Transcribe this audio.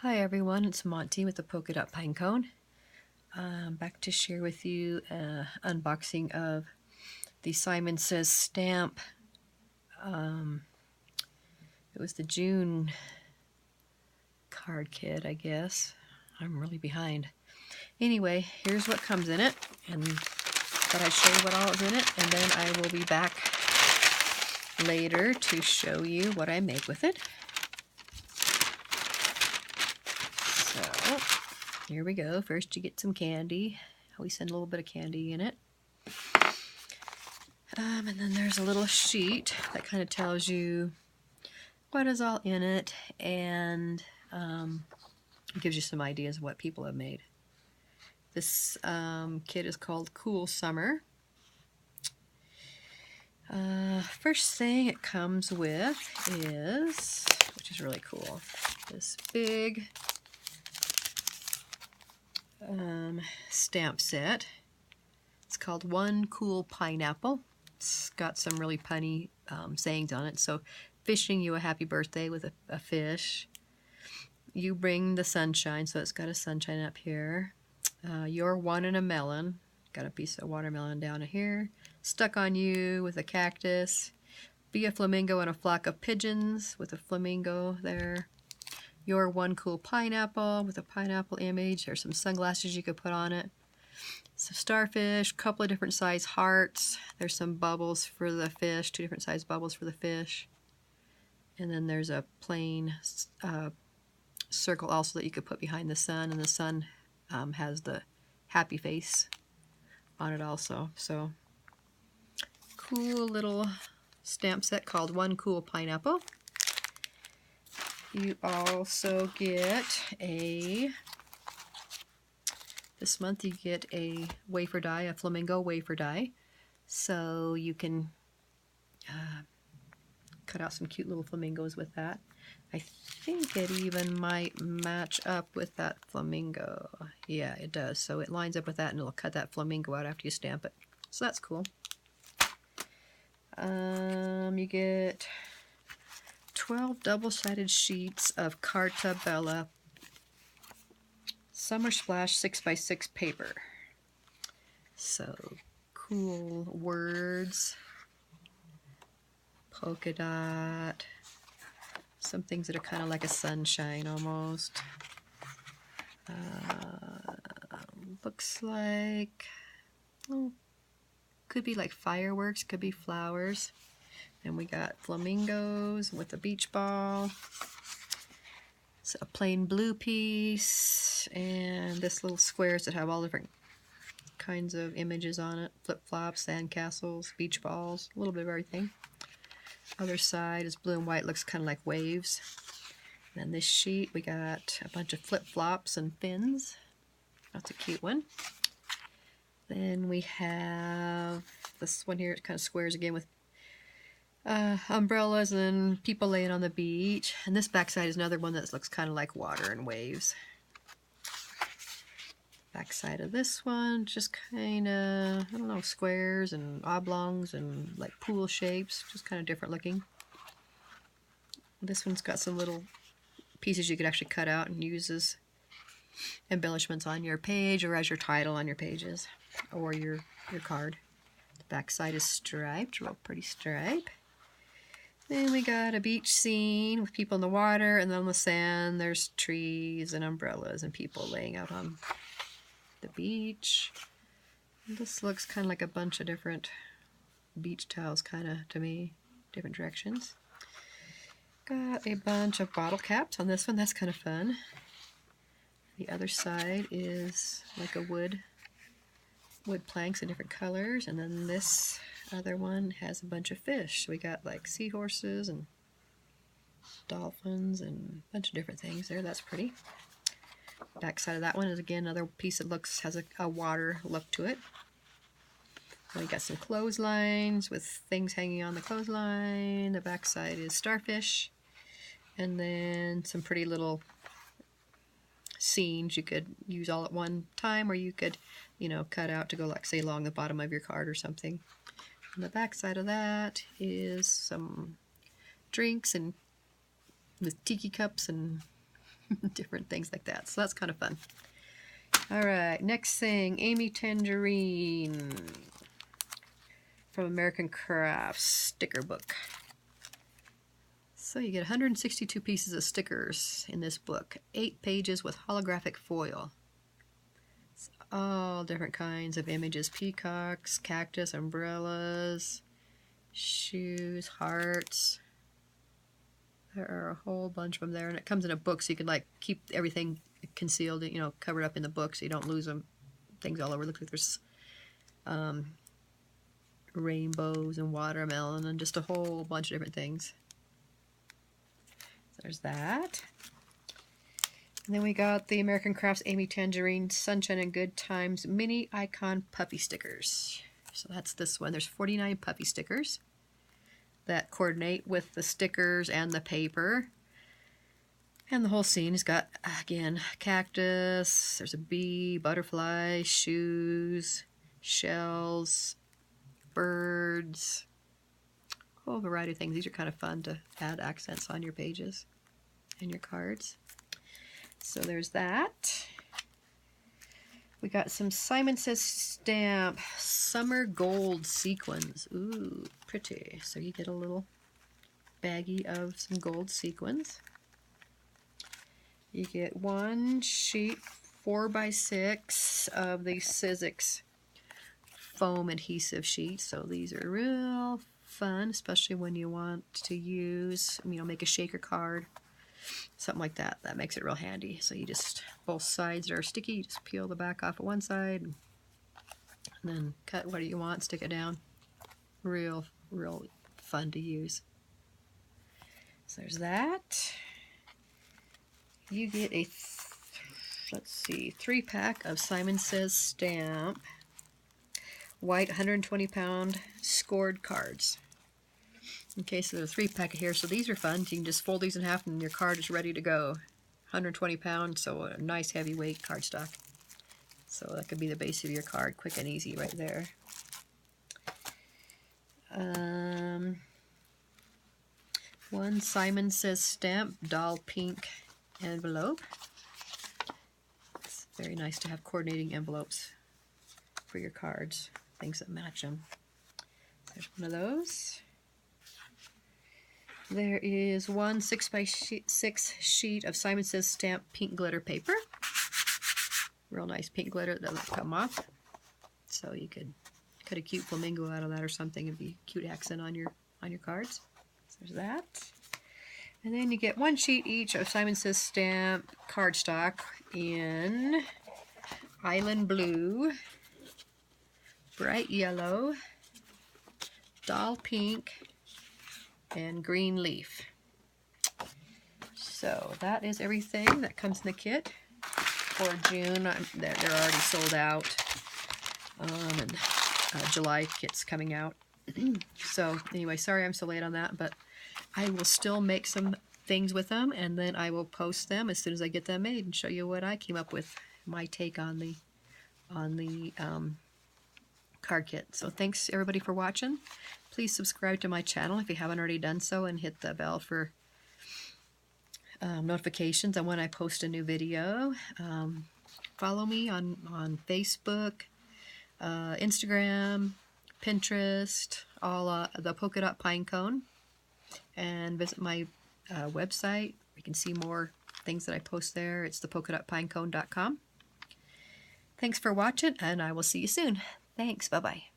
Hi everyone, it's Monty with the Polka Dot Pinecone. Back to share with you an unboxing of the Simon Says stamp. It was the June card kit, I guess. I'm really behind. Anyway, here's what comes in it, and thought I'd show you what all is in it, and then I will be back later to show you what I make with it. So, here we go. First you get some candy. We send a little bit of candy in it. And then there's a little sheet that kind of tells you what is all in it, and it gives you some ideas of what people have made. This kit is called Cool Summer. First thing it comes with is, which is really cool, this big stamp set. It's called One Cool Pineapple. It's got some really punny sayings on it. So, wishing you a happy birthday with a fish. You bring the sunshine, so it's got a sunshine up here. You're one in a melon. Got a piece of watermelon down here. Stuck on you with a cactus. Be a flamingo and a flock of pigeons with a flamingo there. You're one cool pineapple with a pineapple image. There's some sunglasses you could put on it. Some starfish, couple of different size hearts. There's some bubbles for the fish, 2 different size bubbles for the fish. And then there's a plain circle also that you could put behind the sun, and the sun has the happy face on it also. So, cool little stamp set called One Cool Pineapple. You also get this month you get a wafer die, a flamingo wafer die. So you can cut out some cute little flamingos with that. I think it even might match up with that flamingo. Yeah, it does. So it lines up with that, and it'll cut that flamingo out after you stamp it. So that's cool. You get 12 double-sided sheets of Carta Bella Summer Splash 6x6 paper. So, cool words, polka dot, some things that are kind of like a sunshine almost. Looks like, oh, could be like fireworks, could be flowers. And we got flamingos with a beach ball. It's a plain blue piece, and this little squares that have all different kinds of images on it. Flip-flops, sandcastles, beach balls, a little bit of everything. Other side is blue and white, looks kind of like waves. And then this sheet, we got a bunch of flip-flops and fins. That's a cute one. Then we have this one here, it kind of squares again with umbrellas and people laying on the beach. And this backside is another one that looks kind of like water and waves. Backside of this one, just kind of, I don't know, squares and oblongs and like pool shapes, just kind of different looking. This one's got some little pieces you could actually cut out and use as embellishments on your page or as your title on your pages or your card. The backside is striped, real pretty stripe. Then we got a beach scene with people in the water, and then on the sand there's trees and umbrellas and people laying out on the beach. This looks kind of like a bunch of different beach towels, kind of, to me, different directions. Got a bunch of bottle caps on this one. That's kind of fun. The other side is like a wood planks in different colors, and then this other one has a bunch of fish. So we got like seahorses and dolphins and a bunch of different things there. That's pretty. Back side of that one is again another piece that has a water look to it. Then we got some clotheslines with things hanging on the clothesline. The back side is starfish, and then some pretty little scenes you could use all at one time, or you could, you know, cut out to go, like, say, along the bottom of your card or something. On the back side of that is some drinks and with tiki cups and different things like that. So that's kind of fun. All right, next thing, Amy Tangerine from American Crafts sticker book. So you get 162 pieces of stickers in this book, 8 pages with holographic foil. It's all different kinds of images, peacocks, cactus, umbrellas, shoes, hearts. There are a whole bunch of them there, and it comes in a book, so you can like keep everything concealed, you know, covered up in the book, so you don't lose them. Things all over. Looks like there's rainbows and watermelon and just a whole bunch of different things. So there's that. And then we got the American Crafts Amy Tangerine Sunshine and Good Times Mini Icon Puppy Stickers. So that's this one. There's 49 puppy stickers that coordinate with the stickers and the paper. And the whole scene has got, again, cactus, there's a bee, butterfly, shoes, shells, birds, a whole variety of things. These are kind of fun to add accents on your pages and your cards. So there's that. We got some Simon Says Stamp Summer Gold Sequins. Ooh, pretty. So you get a little baggie of some gold sequins. You get one sheet 4x6 of the Sizzix foam adhesive sheets. So these are real fun, especially when you want to use, you know, make a shaker card, something like that. That makes it real handy. So you just, both sides are sticky, you just peel the back off of one side and then cut what you want, stick it down. Real fun to use. So there's that. You get a, let's see, 3-pack of Simon Says Stamp white 120-pound scored cards. Okay, so there's a 3-pack here. So these are fun. You can just fold these in half and your card is ready to go. 120 pounds, so a nice heavyweight cardstock. So that could be the base of your card, quick and easy right there. One Simon Says Stamp doll pink envelope. It's very nice to have coordinating envelopes for your cards, things that match them. There's one of those. There is one 6x6 sheet of Simon Says Stamp pink glitter paper. Real nice pink glitter that doesn't come off. So you could cut a cute flamingo out of that or something. It'd be a cute accent on your cards. So there's that. And then you get one sheet each of Simon Says Stamp cardstock in Island Blue, Bright Yellow, Doll Pink, and Green Leaf. So that is everything that comes in the kit for June. They're already sold out. And July kit's coming out. So anyway, sorry I'm so late on that, but I will still make some things with them, and then I will post them as soon as I get them made and show you what I came up with, my take on the card kit. So thanks everybody for watching. Please subscribe to my channel if you haven't already done so, and hit the bell for notifications on when I post a new video. Follow me on Facebook, Instagram, Pinterest, all the Polka Dot Pinecone, and visit my website. You can see more things that I post there. It's thepolkadotpinecone.com. Thanks for watching, and I will see you soon. Thanks. Bye-bye.